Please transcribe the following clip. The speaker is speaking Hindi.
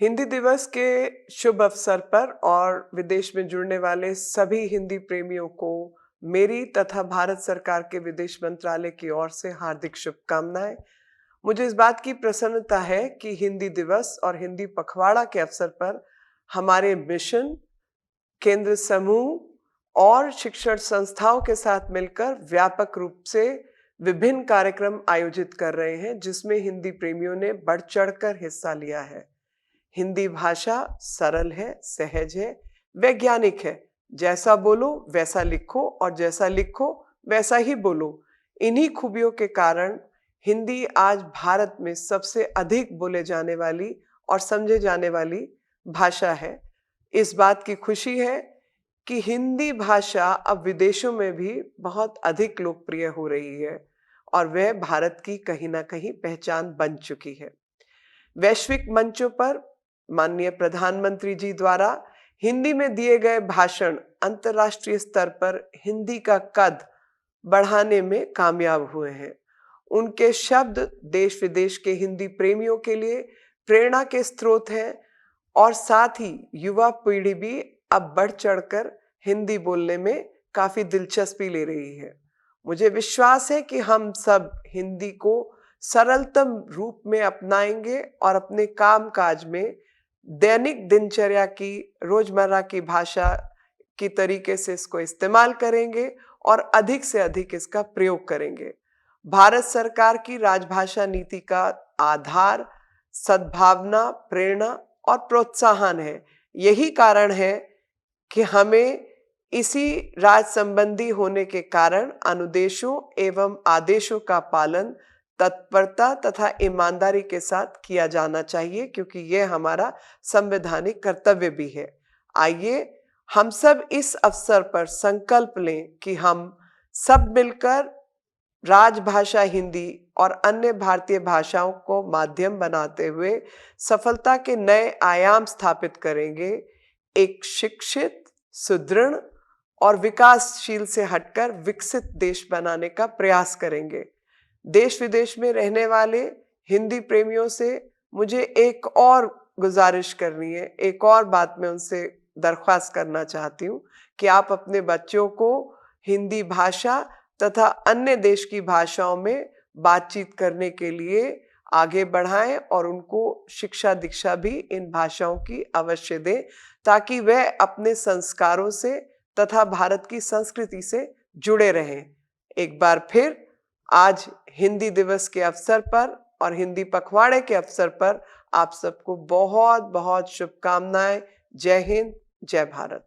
हिंदी दिवस के शुभ अवसर पर और विदेश में जुड़ने वाले सभी हिंदी प्रेमियों को मेरी तथा भारत सरकार के विदेश मंत्रालय की ओर से हार्दिक शुभकामनाएं। मुझे इस बात की प्रसन्नता है कि हिंदी दिवस और हिंदी पखवाड़ा के अवसर पर हमारे मिशन, केंद्र समूह और शिक्षण संस्थाओं के साथ मिलकर व्यापक रूप से विभिन्न कार्यक्रम आयोजित कर रहे हैं, जिसमें हिंदी प्रेमियों ने बढ़ चढ़कर हिस्सा लिया है। हिंदी भाषा सरल है, सहज है, वैज्ञानिक है। जैसा बोलो वैसा लिखो और जैसा लिखो वैसा ही बोलो। इन्हीं खूबियों के कारण हिंदी आज भारत में सबसे अधिक बोले जाने वाली और समझे जाने वाली भाषा है। इस बात की खुशी है कि हिंदी भाषा अब विदेशों में भी बहुत अधिक लोकप्रिय हो रही है और वह भारत की कहीं ना कहीं पहचान बन चुकी है। वैश्विक मंचों पर माननीय प्रधानमंत्री जी द्वारा हिंदी में दिए गए भाषण अंतर्राष्ट्रीय स्तर पर हिंदी का कद बढ़ाने में कामयाब हुए हैं। उनके शब्द देश विदेश के हिंदी प्रेमियों के लिए प्रेरणा के स्रोत हैं और साथ ही युवा पीढ़ी भी अब बढ़ चढ़कर हिंदी बोलने में काफी दिलचस्पी ले रही है। मुझे विश्वास है कि हम सब हिंदी को सरलतम रूप में अपनाएंगे और अपने कामकाज में दैनिक दिनचर्या की रोजमर्रा की भाषा की तरीके से इसको इस्तेमाल करेंगे और अधिक से अधिक इसका प्रयोग करेंगे। भारत सरकार की राजभाषा नीति का आधार सद्भावना, प्रेरणा और प्रोत्साहन है। यही कारण है कि हमें इसी राज संबंधी होने के कारण अनुदेशों एवं आदेशों का पालन तत्परता तथा ईमानदारी के साथ किया जाना चाहिए, क्योंकि यह हमारा संवैधानिक कर्तव्य भी है। आइए हम सब इस अवसर पर संकल्प लें कि हम सब मिलकर राजभाषा हिंदी और अन्य भारतीय भाषाओं को माध्यम बनाते हुए सफलता के नए आयाम स्थापित करेंगे। एक शिक्षित, सुदृढ़ और विकासशील से हटकर विकसित देश बनाने का प्रयास करेंगे। देश विदेश में रहने वाले हिंदी प्रेमियों से मुझे एक और गुजारिश करनी है, एक और बात मैं उनसे दरख्वास्त करना चाहती हूँ कि आप अपने बच्चों को हिंदी भाषा तथा अन्य देश की भाषाओं में बातचीत करने के लिए आगे बढ़ाएं और उनको शिक्षा दीक्षा भी इन भाषाओं की अवश्य दें, ताकि वह अपने संस्कारों से तथा भारत की संस्कृति से जुड़े रहें। एक बार फिर आज हिंदी दिवस के अवसर पर और हिंदी पखवाड़े के अवसर पर आप सबको बहुत बहुत शुभकामनाएं। जय हिंद, जय भारत।